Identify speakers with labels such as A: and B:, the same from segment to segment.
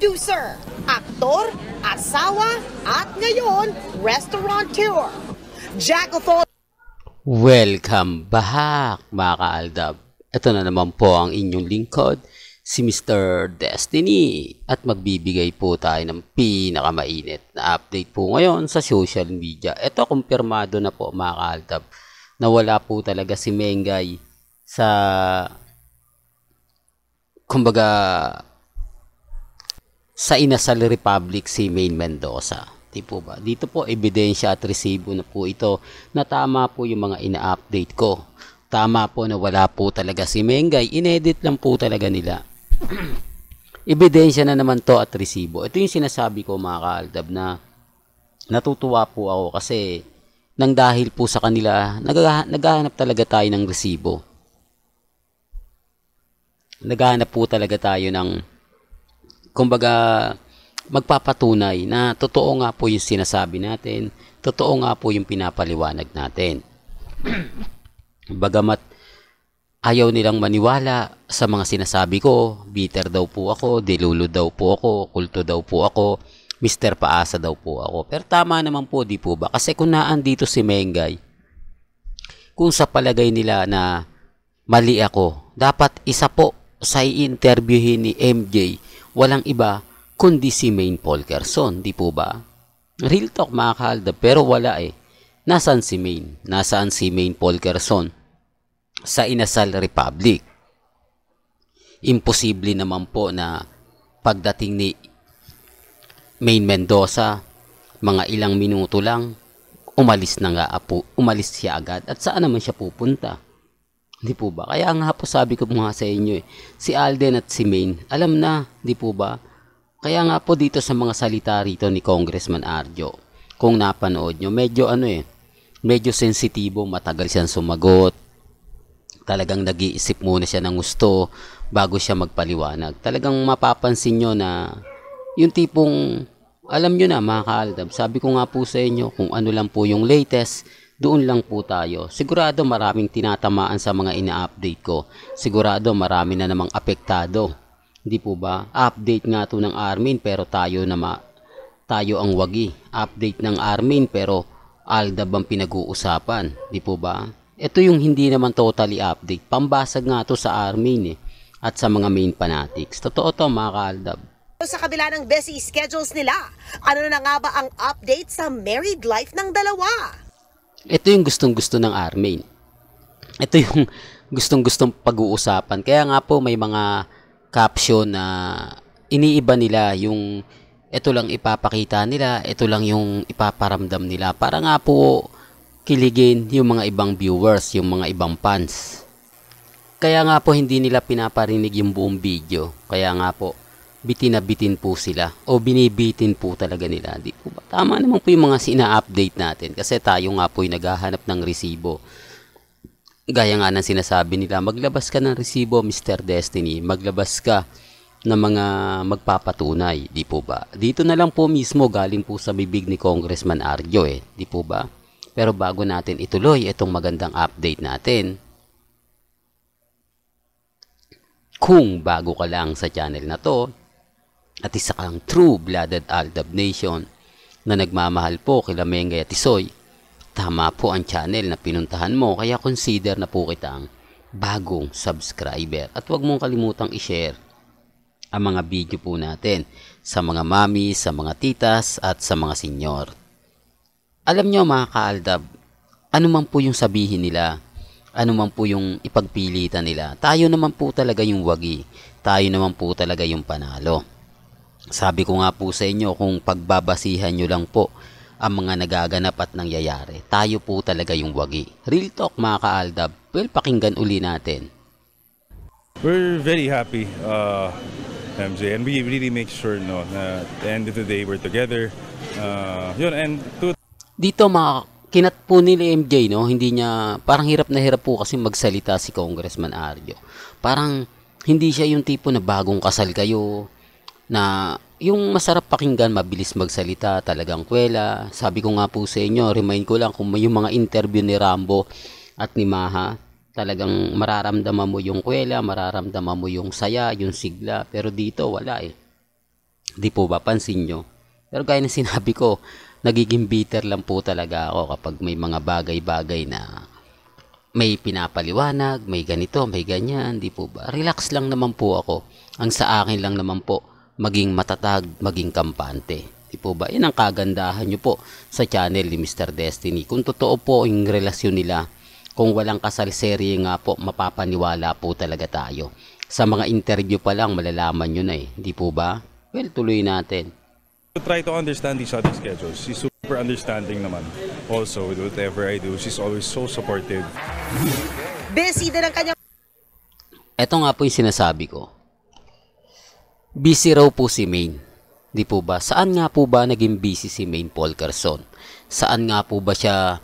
A: producer, aktor, asawa, at ngayon, restaurateur. Jack of all...
B: Welcome back mga kaaldab. Ito na naman po ang inyong lingkod, si Mr. Destiny. At magbibigay po tayo ng pinakamainit na update po ngayon sa social media. Ito kumpirmado na po mga kaaldab na wala po talaga si Mengay sa kumbaga sa Inasal Republic si Maine Mendoza. Di po ba? Dito po ebidensya at resibo na po ito na tama po yung mga ina-update ko. Tama po na wala po talaga si Mengay. Inedit lang po talaga nila. Ebidensya na naman to at resibo. Ito yung sinasabi ko mga kaaldab na natutuwa po ako kasi nang dahil po sa kanila naghahanap talaga tayo ng resibo. Naghahanap po talaga tayo ng kumbaga magpapatunay na totoo nga po yung sinasabi natin, totoo nga po yung pinapaliwanag natin. Bagamat ayaw nilang maniwala sa mga sinasabi ko, bitter daw po ako, delulo daw po ako, kulto daw po ako, Mr. Paasa daw po ako. Pero tama naman po, di po ba? Kasi kung naandito si Mengay, kung sa palagay nila na mali ako, dapat isa po sa i-interviewin ni MJ, walang iba kundi si Maine Polkerson, di po ba? Real talk mga kaaldab, pero wala eh. Nasaan si Maine? Nasaan si Maine Polkerson? Sa Inasal Republic. Imposible naman po na pagdating ni Maine Mendoza, mga ilang minuto lang, umalis siya agad. At saan naman siya pupunta? Di po ba? Kaya nga po sabi ko mga sa inyo eh, si Alden at si Maine, alam na, di po ba? Kaya nga po dito sa mga salita rito ni Congressman Arjo, kung napanood nyo, medyo sensitibo, matagal siyang sumagot. Talagang nag-iisip muna siya ng gusto bago siya magpaliwanag. Talagang mapapansin nyo na yung tipong, alam nyo na mga kaaldab, sabi ko nga po sa inyo, kung ano lang po yung latest, doon lang po tayo. Sigurado maraming tinatamaan sa mga ina-update ko. Sigurado marami na namang apektado. Hindi po ba? Update nga to ng Armin pero tayo ang wagi. Update ng Armin pero Aldab ang pinag-uusapan. Di po ba? Ito yung hindi naman totally update. Pambasag nga to sa Armin eh. At sa mga main fanatics. Totoo to mga kaaldab.
A: Sa kabila ng busy schedules nila, ano na nga ba ang update sa married life ng dalawa?
B: Ito yung gustong-gusto ng Armin. Ito yung gustong-gustong pag-uusapan. Kaya nga po may mga caption na iniiba nila yung ito lang ipapakita nila, ito lang yung ipaparamdam nila. Para nga po kiligin yung mga ibang viewers, yung mga ibang fans. Kaya nga po hindi nila pinaparinig yung buong video. Kaya nga po bitin na bitin po sila o binibitin po talaga nila. Di po ba? Tama naman po yung mga sina-update natin kasi tayo nga po yung naghahanap ng resibo. Gaya nga ng sinasabi nila, maglabas ka ng resibo Mr. Destiny, maglabas ka ng mga magpapatunay. Di po ba? Dito na lang po mismo galing po sa bibig ni Congressman Arjo eh. Di po ba? Pero bago natin ituloy itong magandang update natin, kung bago ka lang sa channel na to, at isa kang true-blooded Aldab Nation na nagmamahal po kila Mengay at Tisoy, tama po ang channel na pinuntahan mo kaya consider na po kitang bagong subscriber. At huwag mong kalimutang i-share ang mga video po natin sa mga mami, sa mga titas at sa mga senyor. Alam nyo mga kaaldab, ano man po yung sabihin nila, ano man po yung ipagpilitan nila, tayo naman po talaga yung wagi, tayo naman po talaga yung panalo. Sabi ko nga po sa inyo, kung pagbabasihan nyo lang po ang mga nagaganap at nangyayari, tayo po talaga yung wagi. Real talk mga kaaldab. Well, pakinggan uli natin.
C: We're very happy, MJ, and we really make sure no, na at the end of the day, we're together.
B: Dito kinat po nila MJ, no? Hindi niya, parang hirap na hirap po kasi magsalita si Congressman Arjo. Parang hindi siya yung tipo na bagong kasal kayo, na yung masarap pakinggan, mabilis magsalita, talagang kwela. Sabi ko nga po sa inyo, remind ko lang kung may yung mga interview ni Rambo at ni Maha, talagang mararamdaman mo yung kwela, mararamdaman mo yung saya, yung sigla. Pero dito wala eh. Di po ba? Pansin nyo. Pero gaya ng sinabi ko, nagiging bitter lang po talaga ako kapag may mga bagay-bagay na may pinapaliwanag, may ganito, may ganyan, di po ba? Relax lang naman po ako. Ang sa akin lang naman po, maging matatag, maging kampante. Di po ba? Yan ang kagandahan nyo po sa channel ni Mr. Destiny. Kung totoo po yung relasyon nila, kung walang kasal-serye nga po, mapapaniwala po talaga tayo. Sa mga interview pa lang, malalaman nyo na eh. Di po ba? Well, tuloy natin.
C: To try to understand each other's schedules. She's super understanding naman. Also, with whatever I do, she's always so supportive.
A: Busy din ang kanyang
B: Ito nga po yung sinasabi ko. Busy raw po si Maine. Di po ba? Saan nga po ba naging busy si Maine Polkerson? Saan nga po ba siya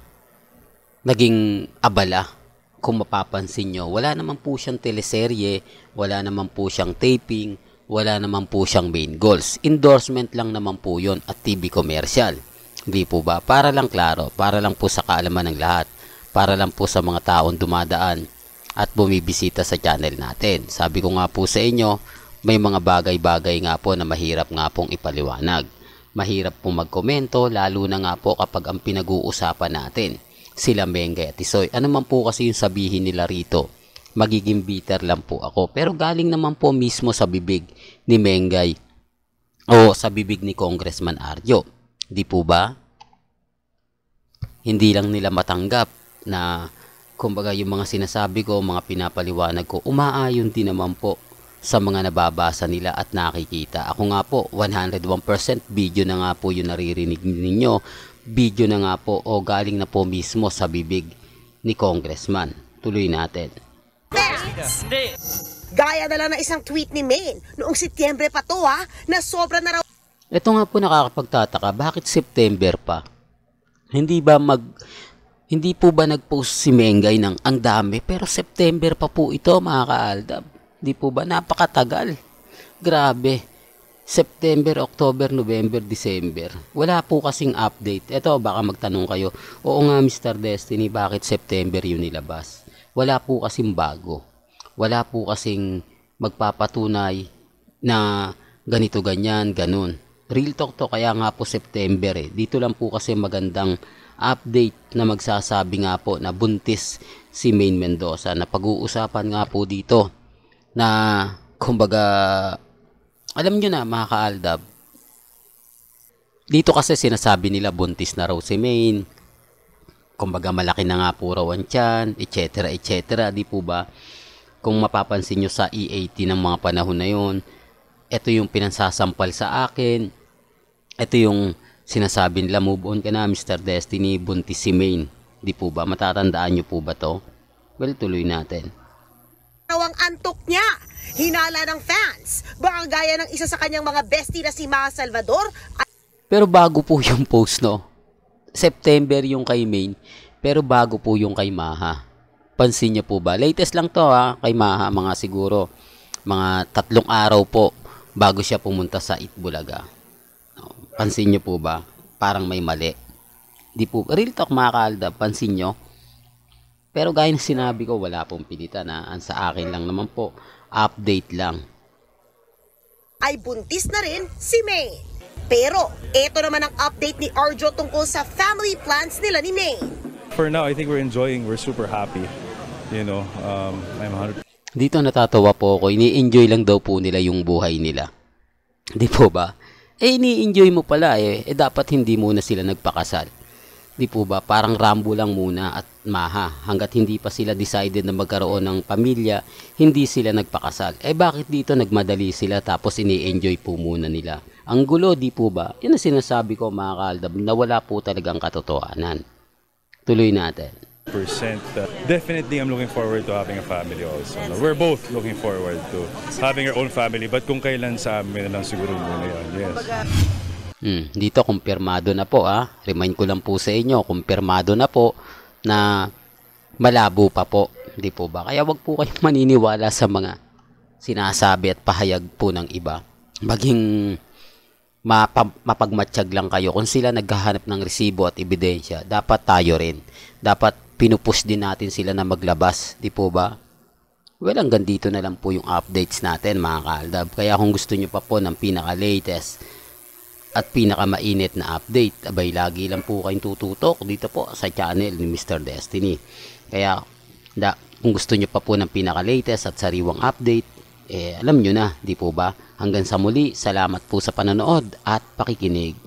B: naging abala? Kung mapapansin nyo, wala naman po siyang teleserye, wala naman po siyang taping, wala naman po siyang main goals. Endorsement lang naman po yon at TV commercial. Di po ba? Para lang klaro, para lang po sa kaalaman ng lahat, para lang po sa mga taong dumadaan at bumibisita sa channel natin. Sabi ko nga po sa inyo, may mga bagay-bagay nga po na mahirap nga pong ipaliwanag. Mahirap pong magkomento, lalo na nga po kapag ang pinag-uusapan natin, sila Mengay at Tisoy. Ano man po kasi yung sabihin nila rito, magiging bitter lang po ako. Pero galing naman po mismo sa bibig ni Mengay o sa bibig ni Congressman Arjo. Di po ba? Hindi lang nila matanggap na kumbaga yung mga sinasabi ko, mga pinapaliwanag ko, umaayon din naman po sa mga nababasa nila at nakikita. Ako nga po, 101% video na nga po yung naririnig ninyo. Video na nga po o galing na po mismo sa bibig ni Congressman. Tuloy natin.
A: Gaya na lang ng isang tweet ni Maine noong Setyembre pa to na sobra na raw
B: Ito nga po nakakapagtataka, bakit September pa? Hindi po ba nag-post si Mengay ng ang dami? Pero September pa po ito mga kaaldab. Hindi po ba? Napakatagal. Grabe. September, October, November, December. Wala po kasing update. Ito, baka magtanong kayo, oo nga Mr. Destiny, bakit September yun nilabas? Wala po kasing bago. Wala po kasing magpapatunay na ganito, ganyan, ganun. Real talk to, kaya nga po September eh. Dito lang po kasi magandang update na magsasabi nga po na buntis si Maine Mendoza. Na pag-uusapan nga po dito na kumbaga, alam nyo na mga kaaldab, dito kasi sinasabi nila buntis na raw si Maine. Kumbaga malaki na nga po raw ang tiyan, etc. etc. Di po ba? Kung mapapansin nyo sa E80 ng mga panahon na yon, ito yung pinansasampal sa akin. Ito yung sinasabi nila, move on ka na Mr. Destiny, buntis si Maine. Di po ba? Matatandaan nyo po ba to? Well, tuloy natin.
A: raw ang antok niya. Hinala ng fans. Baka gaya ng isa sa kanyang mga bestie na si Maha Salvador.
B: Pero bago po yung post, no? September yung kay Maine, pero bago po yung kay Maha. Pansin niyo po ba? Latest lang to kay Maha, mga siguro, mga 3 araw po bago siya pumunta sa Itbulaga. Pansin niyo po ba? Parang may mali. Di po, real talk mga kaaldab, pansin niyo. Pero gaya ng sinabi ko, wala pong pilitan ang sa akin lang naman po, update lang.
A: Ay buntis na rin si Maine. Pero, eto naman ang update ni Arjo tungkol sa family plans nila ni Maine.
C: For now, I think we're enjoying. We're super happy. You know, I'm 100%.
B: Dito natatawa po ako, ini-enjoy lang daw po nila yung buhay nila. Di po ba? Ini-enjoy mo pala dapat hindi muna sila nagpakasal. Di po ba? Parang Rambo lang muna at Maha. Hanggat hindi pa sila decided na magkaroon ng pamilya, hindi sila nagpakasal. Bakit dito nagmadali sila tapos ini-enjoy po muna nila? Ang gulo, di po ba? Yan ang sinasabi ko mga kaaldab, na wala po talagang katotohanan. Tuloy natin.
C: Definitely, I'm looking forward to having a family also. No? We're both looking forward to having our own family. But kung kailan sa amin na lang siguro muna yun. Yes.
B: Dito, kumpirmado na po. Remind ko lang po sa inyo, kumpirmado na po na malabo pa po. Di po ba? Kaya wag po kayong maniniwala sa mga sinasabi at pahayag po ng iba. Maging mapagmatsyag lang kayo. Kung sila naghahanap ng resibo at ebidensya, dapat tayo rin. Dapat pinupush din natin sila na maglabas. Di po ba? Well, hanggang dito na lang po yung updates natin mga kaaldab. Kaya kung gusto nyo pa po ng pinaka-latest at pinaka-mainit na update, abay lagi lang po kayong tututok dito po sa channel ni Mr. Destiny. Kaya kung gusto nyo pa po ng pinaka-latest at sariwang update, alam nyo na, di po ba? Hanggang sa muli, salamat po sa panonood at pakikinig.